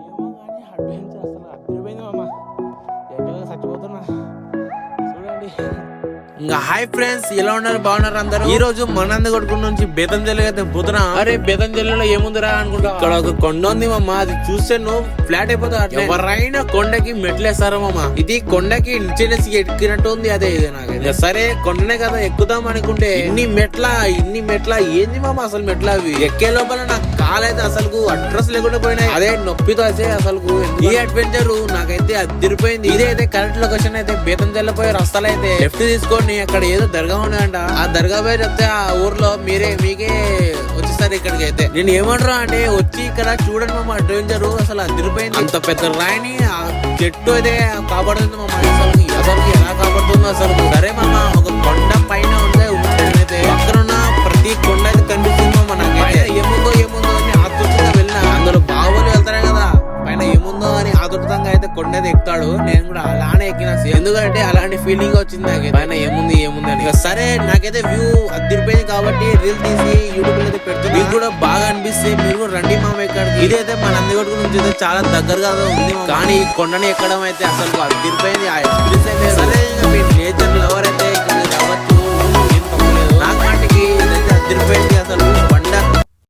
ఏమో కానీ అడ్వెంచర్ అసలు అద్దరిపోయింది మామ. ఎక్కడ చచ్చిపోతున్నా చూడండి. ఇంకా హాయ్ ఫ్రెండ్స్, ఎలా ఉన్నారు? బాగున్నారు అందరూ? ఈ రోజు మనందగొడుకు నుంచి బేతంజల్లి అయితే పోతున్నా. అరే బేతంజల్లిలో ఏముందిరా అనుకుంటా, ఇక్కడ ఒక కొండ ఉంది మామ. అది చూస్తే నువ్వు ఫ్లాట్ అయిపోతా. ఎవరైనా కొండకి మెట్లేస్తారా మామ? ఇది కొండకి నిచ్చెనేసి ఎక్కినట్టు ఉంది. అదే ఇది నాకు సరే కొండనే కదా ఎక్కుదాం అనుకుంటే ఇన్ని మెట్ల ఏంది మామ అసలు మెట్ల అవి ఎక్కే లోపల నాకు కాలైతే అసలు అడ్రస్ లేకుండా పోయినాయి. అదే నొప్పితో అయితే అసలు ఈ అడ్వెంచర్ నాకైతే అదిరిపోయింది. ఇదైతే కరెక్ట్ లొకేషన్ అయితే బేతంజల్లి పోయే రస్తాలు అయితే లెఫ్ట్ తీసుకొని అక్కడ ఏదో దర్గా ఉన్నాయంట. ఆ దర్గా పోయి చెప్తే ఆ ఊర్లో మీకే వచ్చేస్తారు. ఇక్కడికి అయితే నేను ఏమంటారా అంటే వచ్చి ఇక్కడ చూడండి మామ అడ్వెంచర్ అసలు అదిరిపోయింది. అంత పెద్ద రాయిని ఆ చెట్టు అయితే కాపాడుతుంది మామ. అసలు ఎలా కాపాడుతుందో అసలు. సరే మామ, ఒక కొండ పైన ఉంటే అయితే పక్కన ఉన్న ప్రతి కొండ అయితే కనిపిస్తుంది మామ. నాకైతే ఏముందో అని ఆతృతంగా వెళ్ళినా. అందులో బావులు వెళ్తారే కదా, పైన ఏముందో అని ఆతృతంగా అయితే కొండ అయితే ఎక్కుతాడు. నేను కూడా అలానే ఎక్కినా, ఎందుకంటే అలాంటి ఫీలింగ్ వచ్చింది నాకు పైన ఏముంది అని. సరే నాకైతే వ్యూ అదిరిపోయింది కాబట్టి రీల్ తీసి యూట్యూబ్ లో అయితే పెడుతుంది. మీకు కూడా బాగా అనిపిస్తే మీరు కూడా రండి మామ ఇక్కడికి. ఇదైతే మన నందిగొట్టు నుంచి అయితే చాలా దగ్గరగా ఉంది, కానీ ఈ కొండని ఎక్కడం అయితే అసలు అదిరిపోయింది. ఆ ఎక్స్పీరియన్స్